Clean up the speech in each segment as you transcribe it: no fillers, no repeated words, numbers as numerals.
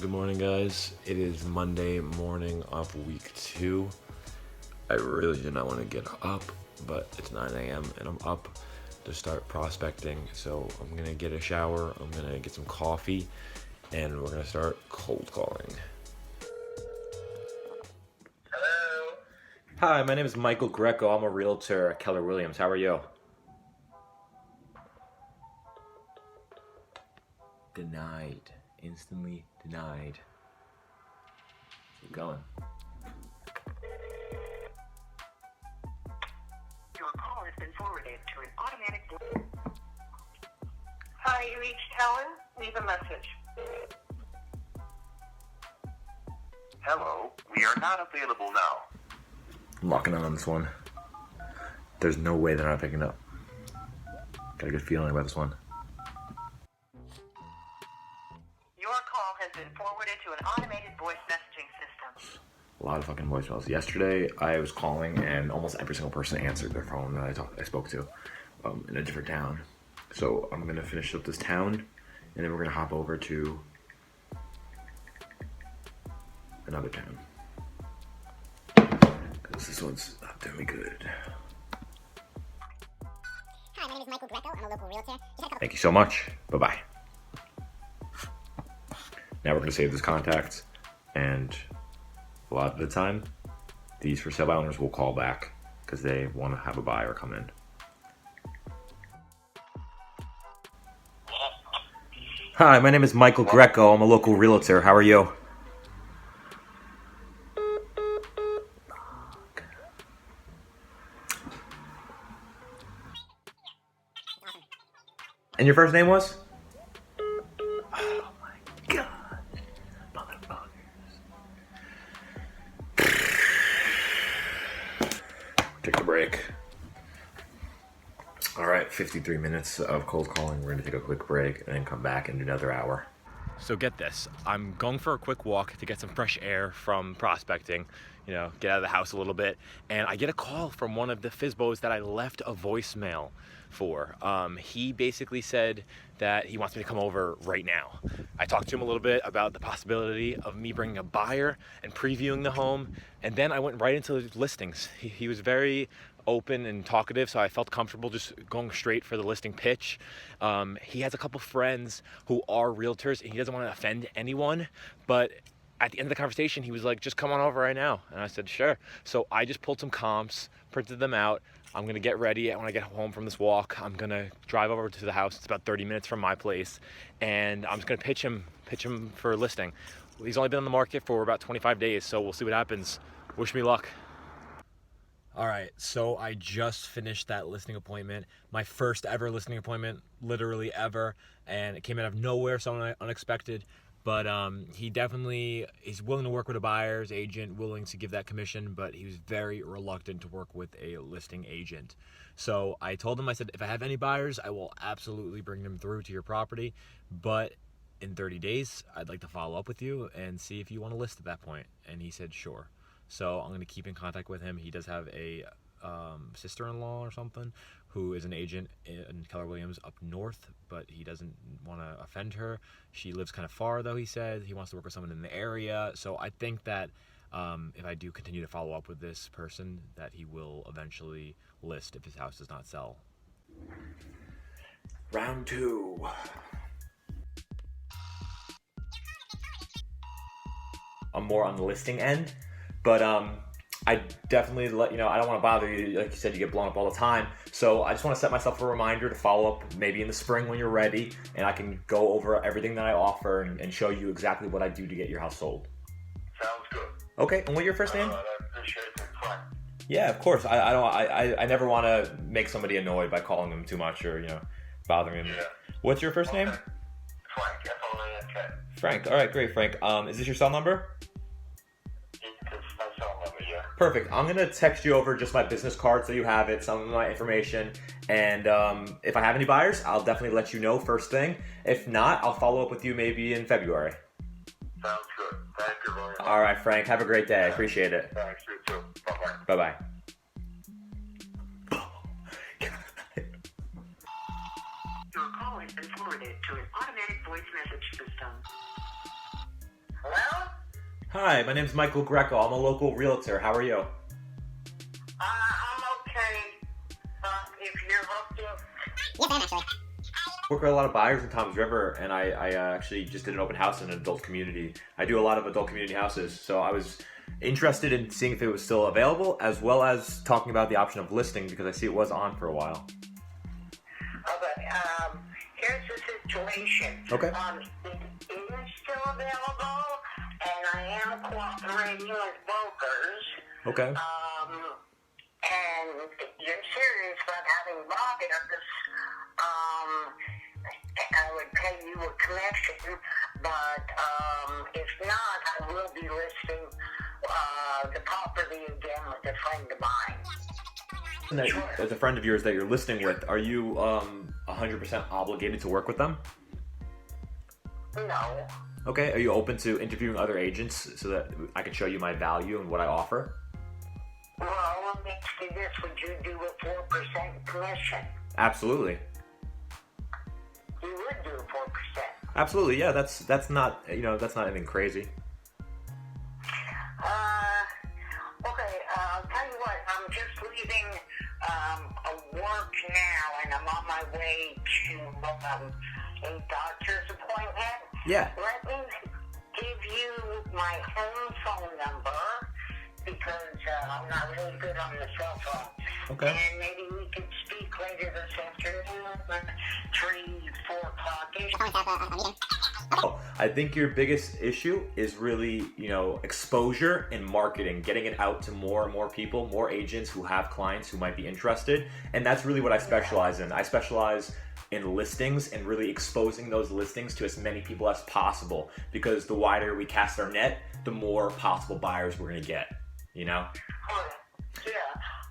Good morning, guys. It is Monday morning of week 2. I really did not want to get up, but it's 9 a.m. and I'm up to start prospecting. So I'm going to get a shower, I'm going to get some coffee, and we're going to start cold calling. Hello? Hi, my name is Michael Greco. I'm a realtor at Keller Williams. How are you? Denied. Instantly denied. Keep going. Your call has been forwarded to an automatic. Hi, you reached Helen. Leave a message. Hello, we are not available now. I'm locking on this one. There's no way they're not picking up. Got a good feeling about this one. Your call has been forwarded to an automated voice messaging system. A lot of fucking voicemails. Yesterday, I was calling and almost every single person answered their phone that I spoke to in a different town. So I'm going to finish up this town, and then we're going to hop over to another town. Because this one's not doing me good. Hi, my name is Michael Greco. I'm a local realtor. Thank you so much. Bye-bye. Now we're going to save this contact, and a lot of the time, these for sale by owners will call back because they want to have a buyer come in. Hi, my name is Michael Greco. I'm a local realtor. How are you? And your first name was? Oh my god. Motherfuckers. Take a break. Alright, 53 minutes of cold calling. We're going to take a quick break and then come back in another hour. So get this, I'm going for a quick walk to get some fresh air from prospecting, get out of the house a little bit, and I get a call from one of the FSBOs that I left a voicemail for. He basically said that he wants me to come over right now. I talked to him a little bit about the possibility of me bringing a buyer and previewing the home, and then I went right into the listings. He was very open and talkative, so I felt comfortable just going straight for the listing pitch. He has a couple friends who are realtors, and he doesn't want to offend anyone, but at the end of the conversation, he was like, just come on over right now. And I said, sure. So I just pulled some comps, printed them out. I'm going to get ready. When I get home from this walk, I'm going to drive over to the house. It's about 30 minutes from my place, and I'm just going to pitch him for a listing. He's only been on the market for about 25 days, so we'll see what happens. Wish me luck. All right, so I just finished that listing appointment, my first ever listing appointment, literally ever, and it came out of nowhere, so unexpected, but he's willing to work with a buyer's agent, willing to give that commission, but he was very reluctant to work with a listing agent. So I told him, I said, if I have any buyers, I will absolutely bring them through to your property, but in 30 days, I'd like to follow up with you and see if you want to list at that point, and he said, sure. So I'm going to keep in contact with him. He does have a sister-in-law or something who is an agent in Keller Williams up north, but he doesn't want to offend her. She lives kind of far, though, he said. He wants to work with someone in the area. So I think that if I do continue to follow up with this person, that he will eventually list if his house does not sell. Round 2. I'm more on the listing end. But I definitely I don't want to bother you. Like you said, you get blown up all the time. So I just want to set myself a reminder to follow up maybe in the spring when you're ready, and I can go over everything that I offer and show you exactly what I do to get your house sold. Sounds good. Okay, and what's your first name? I appreciate it, Frank. Yeah, of course. I never want to make somebody annoyed by calling them too much or bothering them. Yeah. What's your first name? Frank, F-O-A-N-K. Frank. All right, great, Frank. Is this your cell number? It's my cell number, yeah. Perfect. I'm going to text you over just my business card so you have it, some of my information. And if I have any buyers, I'll definitely let you know first thing. If not, I'll follow up with you maybe in February. Sounds good. Thank you very much. All right, Frank. Have a great day. I appreciate it. Thanks, you too. Bye-bye. Bye-bye. Your call has been forwarded to an automatic voice message system. Hello? Hi, my name's Michael Greco. I'm a local realtor. How are you? I'm okay. If you're looking... Yes, I am actually. I work with a lot of buyers in Toms River, and I actually just did an open house in an adult community. I do a lot of adult community houses, so I was interested in seeing if it was still available, as well as talking about the option of listing, because I see it was on for a while. Okay, here's the situation. Okay. It is still available, and I am cooperating with brokers. Okay. And you're serious about having buyers, I would pay you a commission, but if not, I will be listing the property again with a friend of mine. And that, as a friend of yours that you're listing with, are you 100% obligated to work with them? No. Okay. Are you open to interviewing other agents so that I can show you my value and what I offer? Well, let me ask you this. Would you do a 4% commission? Absolutely. You would do a 4%. Absolutely. Yeah. That's not that's not anything crazy. Okay, I'll tell you what, I'm just leaving work now, and I'm on my way to a doctor's appointment. Yeah. Let me give you my home phone number, because I'm not really good on the cell phone. Okay. And maybe we could speak later this afternoon, 3, 4 o'clock-ish. Calling to have a meeting. I think your biggest issue is really, exposure and marketing, getting it out to more and more people, more agents who have clients who might be interested. And that's really what I specialize in. I specialize in listings and really exposing those listings to as many people as possible, because the wider we cast our net, the more possible buyers we're going to get, Oh, yeah,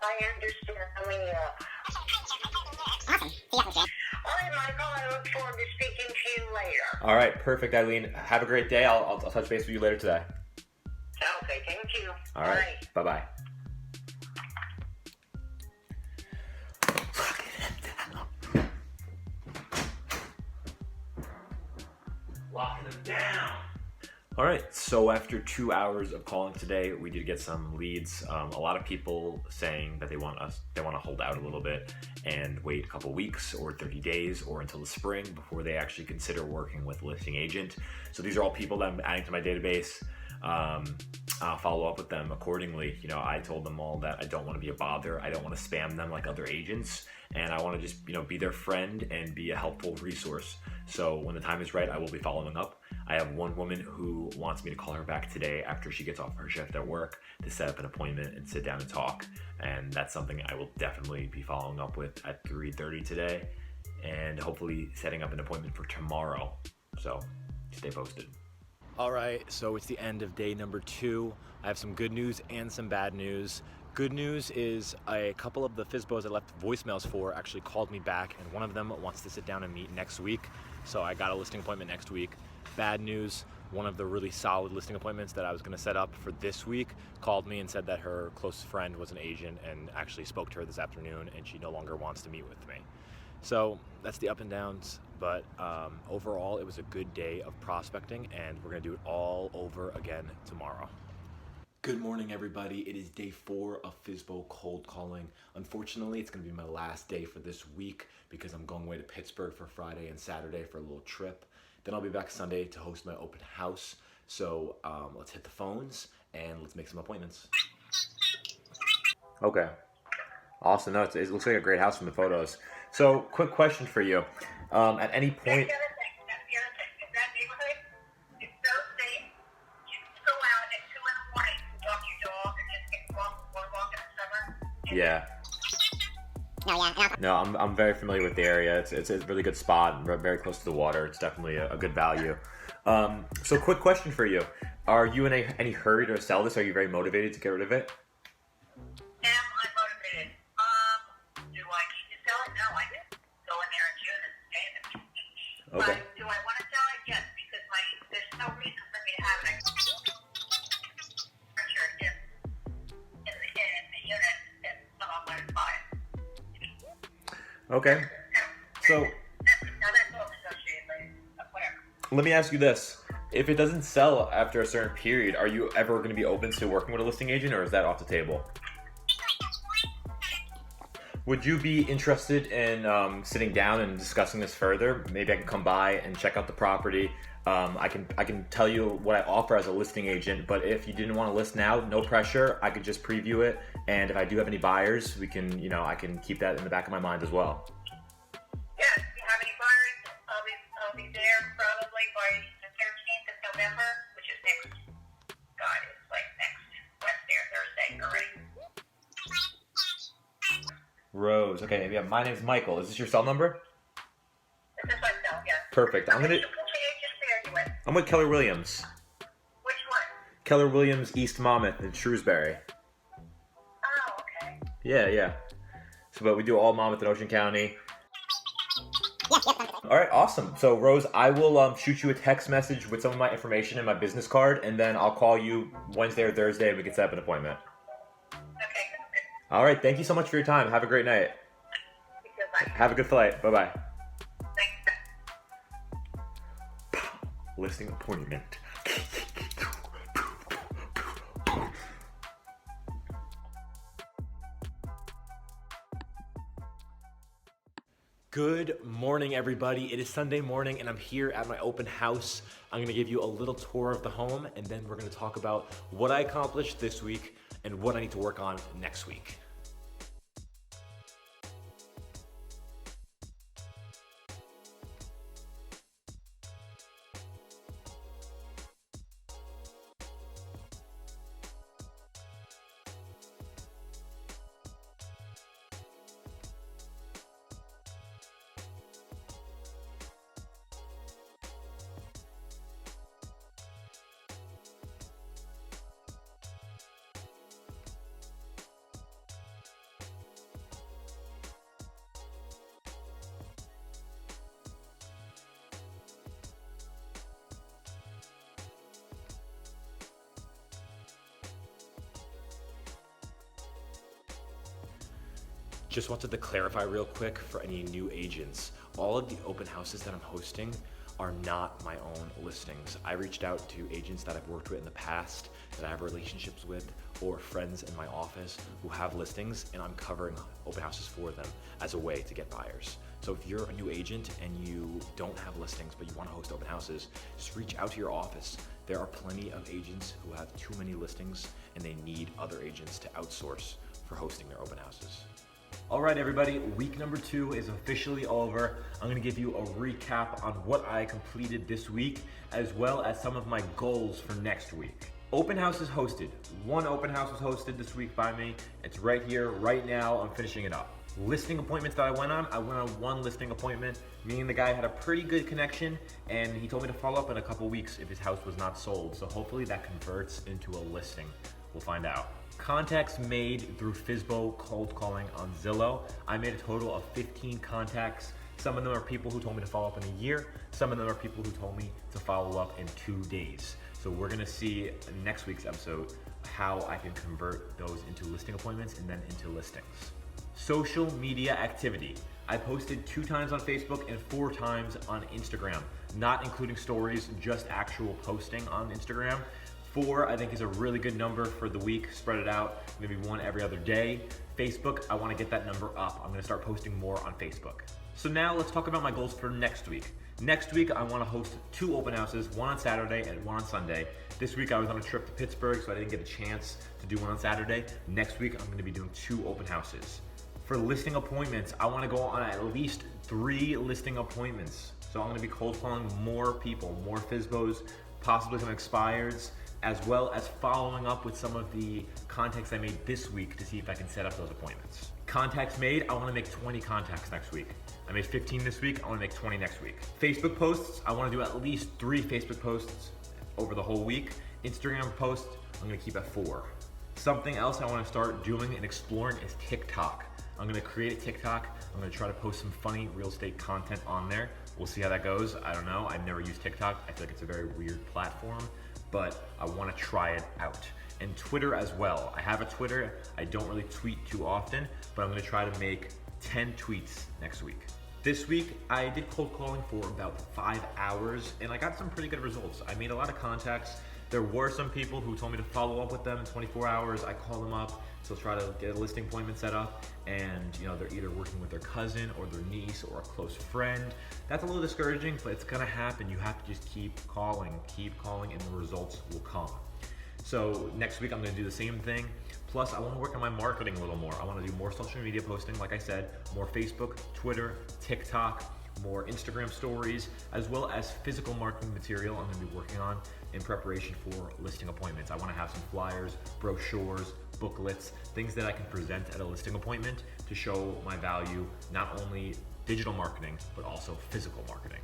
I understand. Awesome. See you after the All right, Michael, I look forward to speaking to you later. All right. Perfect, Eileen. Have a great day. I'll touch base with you later today. Okay, thank you. All right. Bye-bye. Locking them down. All right, so after 2 hours of calling today, we did get some leads. A lot of people saying that they want to hold out a little bit and wait a couple weeks or 30 days or until the spring before they actually consider working with a listing agent. So these are all people that I'm adding to my database. I'll follow up with them accordingly. I told them all that I don't want to be a bother. I don't want to spam them like other agents, and I want to just, be their friend and be a helpful resource. So when the time is right, I will be following up. I have one woman who wants me to call her back today after she gets off her shift at work to set up an appointment and sit down and talk. And that's something I will definitely be following up with at 3:30 today, and hopefully setting up an appointment for tomorrow. So stay posted. All right, so it's the end of day number 2. I have some good news and some bad news. Good news is a couple of the FSBOs I left voicemails for actually called me back, and one of them wants to sit down and meet next week. So I got a listing appointment next week. Bad news, one of the really solid listing appointments that I was going to set up for this week called me and said that her close friend was an agent and actually spoke to her this afternoon, and she no longer wants to meet with me. So that's the up and downs, but overall it was a good day of prospecting, and we're going to do it all over again tomorrow. Good morning, everybody. It is day 4 of FSBO cold calling. Unfortunately, it's going to be my last day for this week because I'm going away to Pittsburgh for Friday and Saturday for a little trip. Then I'll be back Sunday to host my open house. So let's hit the phones and let's make some appointments. Okay. Awesome. No, it looks like a great house from the photos. So, quick question for you. At any point... Yeah. No, I'm very familiar with the area. It's a really good spot, very close to the water. It's definitely a good value. So quick question for you. Are you in any hurry to sell this? Are you very motivated to get rid of it? Am I motivated? Do I need to sell it? No, I didn't go in there in June and stay in it. Okay. But do I want to sell it? Yes, because there's no reason for me to have it. In the unit, and someone would buy it. Okay. So Now that's all negotiated, but whatever. let me ask you this. If it doesn't sell after a certain period, are you ever going to be open to working with a listing agent, or is that off the table? Would you be interested in sitting down and discussing this further? Maybe I can come by and check out the property. I can tell you what I offer as a listing agent, but if you didn't want to list now, no pressure. I could just preview it, and if I do have any buyers, we can, I can keep that in the back of my mind as well. Yeah, if you have any buyers, I'll be there probably by the 13th of November, which is next, God, it's like next Wednesday or Thursday already. Rose, okay, yeah, my name's Michael. Is this your cell number? This is myself, yes. Perfect. Which agency are you with? I'm with Keller Williams. Which one? Keller Williams, East Monmouth in Shrewsbury. Oh, okay. Yeah. So, but we do all Monmouth and Ocean County. All right, awesome. So, Rose, I will shoot you a text message with some of my information and my business card, and then I'll call you Wednesday or Thursday, and we can set up an appointment. Okay. All right, thank you so much for your time. Have a great night. Have a good flight. Bye-bye. Thanks. Listing appointment. Good morning, everybody. It is Sunday morning, and I'm here at my open house. I'm gonna give you a little tour of the home, and then we're gonna talk about what I accomplished this week and what I need to work on next week. Just wanted to clarify real quick for any new agents. All of the open houses that I'm hosting are not my own listings. I reached out to agents that I've worked with in the past, that I have relationships with, or friends in my office who have listings, and I'm covering open houses for them as a way to get buyers. So if you're a new agent and you don't have listings, but you want to host open houses, just reach out to your office. There are plenty of agents who have too many listings and they need other agents to outsource for hosting their open houses. All right, everybody, week number 2 is officially over. I'm gonna give you a recap on what I completed this week, as well as some of my goals for next week. Open houses hosted. One open house was hosted this week by me. It's right here, right now, I'm finishing it up. Listing appointments that I went on one listing appointment. Me and the guy had a pretty good connection, and he told me to follow up in a couple weeks if his house was not sold. So hopefully that converts into a listing. We'll find out. Contacts made through FSBO cold calling on Zillow. I made a total of 15 contacts. Some of them are people who told me to follow up in a year. Some of them are people who told me to follow up in 2 days. So we're gonna see in next week's episode how I can convert those into listing appointments and then into listings. Social media activity. I posted 2 times on Facebook and 4 times on Instagram, not including stories, just actual posting on Instagram. 4, I think, is a really good number for the week. Spread it out, maybe 1 every other day. Facebook, I wanna get that number up. I'm gonna start posting more on Facebook. So now let's talk about my goals for next week. Next week, I wanna host 2 open houses, one on Saturday and one on Sunday. This week I was on a trip to Pittsburgh, so I didn't get a chance to do one on Saturday. Next week, I'm gonna be doing 2 open houses. For listing appointments, I wanna go on at least 3 listing appointments. So I'm gonna be cold calling more people, more FSBOs, possibly some expireds, as well as following up with some of the contacts I made this week to see if I can set up those appointments. Contacts made, I wanna make 20 contacts next week. I made 15 this week, I wanna make 20 next week. Facebook posts, I wanna do at least 3 Facebook posts over the whole week. Instagram posts, I'm gonna keep at 4. Something else I wanna start doing and exploring is TikTok. I'm gonna create a TikTok. I'm gonna try to post some funny real estate content on there. We'll see how that goes. I don't know, I've never used TikTok. I feel like it's a very weird platform, but I wanna try it out. And Twitter as well. I have a Twitter. I don't really tweet too often, but I'm gonna try to make 10 tweets next week. This week, I did cold calling for about 5 hours, and I got some pretty good results. I made a lot of contacts. There were some people who told me to follow up with them in 24 hours. I called them up to try to get a listing appointment set up, and they're either working with their cousin or their niece or a close friend. That's a little discouraging, but it's gonna happen. You have to just keep calling, and the results will come. So next week, I'm gonna do the same thing. Plus, I wanna work on my marketing a little more. I wanna do more social media posting, like I said, more Facebook, Twitter, TikTok, more Instagram stories, as well as physical marketing material I'm gonna be working on in preparation for listing appointments. I wanna have some flyers, brochures, booklets, things that I can present at a listing appointment to show my value, not only digital marketing, but also physical marketing.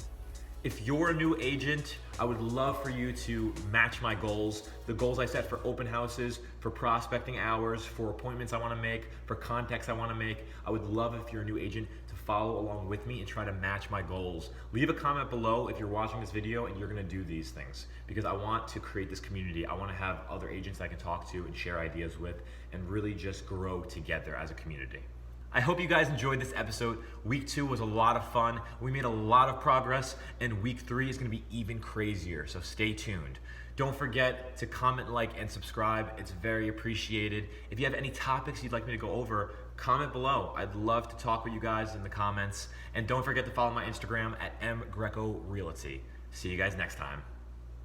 If you're a new agent, I would love for you to match my goals. The goals I set for open houses, for prospecting hours, for appointments I wanna make, for contacts I wanna make. I would love if you're a new agent to follow along with me and try to match my goals. Leave a comment below if you're watching this video and you're gonna do these things, because I want to create this community. I wanna have other agents I can talk to and share ideas with and really just grow together as a community. I hope you guys enjoyed this episode. Week 2 was a lot of fun. We made a lot of progress, and week 3 is gonna be even crazier, so stay tuned. Don't forget to comment, like, and subscribe. It's very appreciated. If you have any topics you'd like me to go over, comment below. I'd love to talk with you guys in the comments. And don't forget to follow my Instagram at mgrecorealty. See you guys next time.